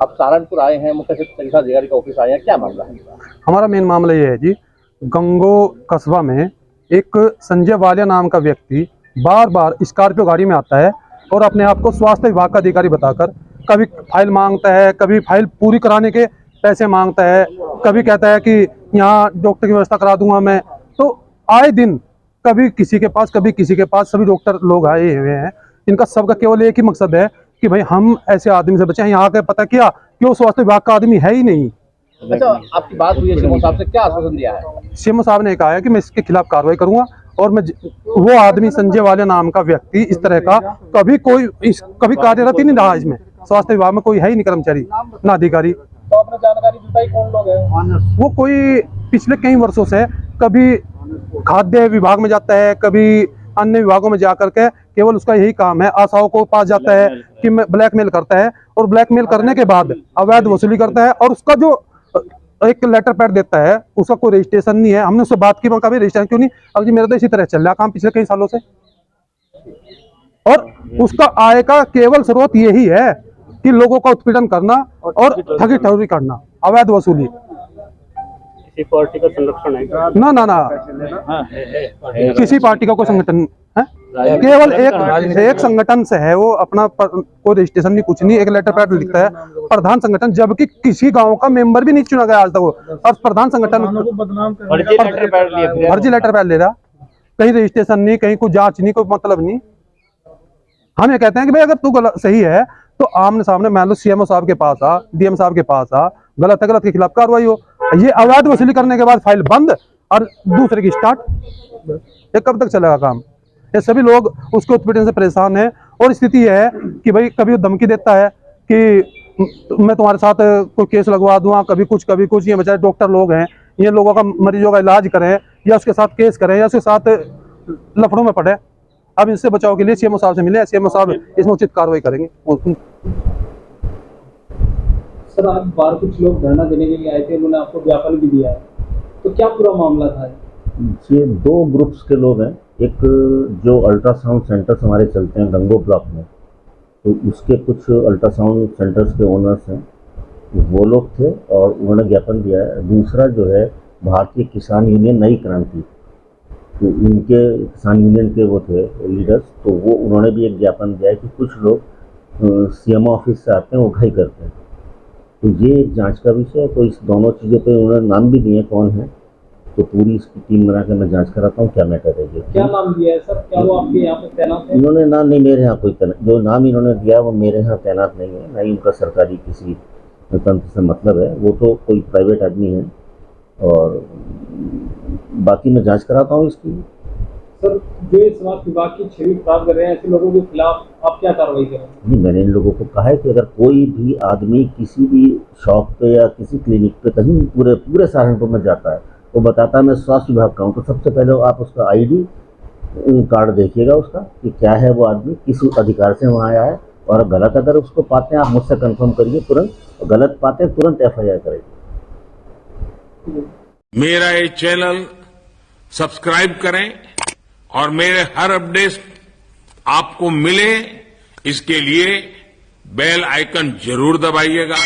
आप सहारनपुर आए हैं, मुख्य सचिव तरीका अधिकारी का ऑफिस आए हैं, क्या मामला है? हमारा मेन मामला ये है जी, गंगो कस्बा में एक संजय वालिया नाम का व्यक्ति बार बार स्कॉर्पियो गाड़ी में आता है और अपने आप को स्वास्थ्य विभाग का अधिकारी बताकर कभी फाइल मांगता है, कभी फाइल पूरी कराने के पैसे मांगता है, कभी कहता है कि यहाँ डॉक्टर की व्यवस्था करा दूंगा मैं। तो आए दिन कभी किसी के पास, कभी किसी के पास, सभी डॉक्टर लोग आए हुए हैं। इनका सबका केवल एक ही मकसद है कि भाई हम ऐसे आदमी से बचें। यहाँ के पता किया कि वो स्वास्थ्य विभाग का आदमी है ही नहीं। अच्छा, आपकी बात हुई है सीएम साहब से, क्या आश्वासन दिया है? सीएम साहब ने कहा है कि मैं इसके खिलाफ कार्रवाई करूंगा और मैं वो आदमी संजय वालिया नाम का व्यक्ति इस तरह का कभी कार्यरत ही नहीं रहा। इसमें स्वास्थ्य विभाग में कोई है ही नहीं कर्मचारी ना अधिकारी। तो आपने जानकारी जुटाई, कौन लोग हैं? वो कोई पिछले कई वर्षों से कभी खाद्य विभाग में जाता है, कभी अन्य विभागों में जाकर के केवल उसका यही काम है, आशाओं को पास जाता है कि ब्लैकमेल करता है और ब्लैकमेल करने के बाद अवैध वसूली करता है और उसका जो एक लेटर पैड देता है उसका कोई रजिस्ट्रेशन नहीं है। हमने उससे बात की, कभी रजिस्ट्रेशन क्यों नहीं? अब जी मेरा तो इसी तरह चल रहा काम पिछले कई सालों से और उसका आय का केवल स्रोत यही है कि लोगों का उत्पीड़न करना और ठगी ठौरी करना, अवैध वसूली। किसी पार्टी का संरक्षण है? ना ना ना, किसी पार्टी का कोई संगठन है, केवल एक संगठन से है वो, अपना कोई रजिस्ट्रेशन नहीं, कुछ नहीं, एक लेटर पैड लिखता है प्रधान संगठन, जबकि किसी गांव का मेंबर भी नहीं चुना गया आज तक वो। और प्रधान संगठन फर्जी लेटर पैड ले रहा, कहीं रजिस्ट्रेशन नहीं, कहीं कोई जांच नहीं, कोई मतलब नहीं। हम ये कहते हैं कि भाई अगर तू गलत सही है तो आमने सामने मान लो सीएमओ साहब के पास आ, डीएम साहब के पास आ, गलत है गलत के खिलाफ कार्रवाई हो। ये अवैध वसूली करने के बाद फाइल बंद और दूसरे की स्टार्ट, ये कब तक चलेगा काम? ये सभी लोग उसके उत्पीड़न से परेशान हैं और स्थिति यह है कि भाई कभी वो धमकी देता है कि मैं तुम्हारे साथ कोई केस लगवा दूंगा, कभी कुछ। ये बेचारे डॉक्टर लोग हैं, ये लोगों का, मरीजों का इलाज करें या उसके साथ केस करें या उसके साथ लफड़ों में पड़े। अब इससे बचाव के लिए सीएमओ साहब से मिले, सीएमओ साहब इसमें उचित कार्रवाई करेंगे। सर, आज बाहर कुछ लोग धरना देने के लिए आए थे, उन्होंने आपको ज्ञापन भी दिया है, तो क्या पूरा मामला था? ये दो ग्रुप्स के लोग हैं। एक जो अल्ट्रासाउंड सेंटर्स हमारे चलते हैं गंगो ब्लॉक में, तो उसके कुछ अल्ट्रासाउंड सेंटर्स के ओनर्स हैं, वो लोग थे और उन्होंने ज्ञापन दिया है। दूसरा जो है भारतीय किसान यूनियन नई क्रांति, तो इनके किसान यूनियन के वो थे लीडर्स, तो वो उन्होंने भी एक ज्ञापन दिया है कि कुछ लोग सीएमओ ऑफिस से आते हैं, वो घाई करते हैं। तो ये एक जांच का विषय है। तो इस दोनों चीज़ों पे उन्होंने नाम भी दिए कौन है, तो पूरी इसकी टीम बना के मैं जांच कराता हूँ क्या मैटर है ये। क्या नाम दिया है सर? क्या वो आपके यहाँ पे तैनात है? इन्होंने नाम नहीं, मेरे यहाँ कोई तैनात, जो नाम इन्होंने दिया वो मेरे यहाँ तैनात नहीं है, ना ही उनका सरकारी किसी तंत्र से मतलब है, वो तो कोई प्राइवेट आदमी है। और बाकी मैं जांच कराता हूँ इसकी। सर, जो ये स्वास्थ्य विभाग की छवि खराब कर रहे हैं, ऐसे लोगों के खिलाफ आप क्या कार्रवाई करेंगे? नहीं, मैंने इन लोगों को कहा है कि अगर कोई भी आदमी किसी भी शॉप पे या किसी क्लिनिक पे कहीं पूरे सहारनपुर में जाता है, वो बताता है मैं स्वास्थ्य विभाग का हूँ, तो सबसे पहले आप उसका ID कार्ड देखिएगा उसका कि क्या है, वो आदमी किस अधिकार से वहाँ आया है। और गलत अगर उसको पाते हैं आप मुझसे कंफर्म करिए तुरंत, और गलत पाते हैं तुरंत FIR करें। मेरा ये चैनल सब्सक्राइब करें और मेरे हर अपडेट आपको मिले, इसके लिए बेल आइकन जरूर दबाइएगा।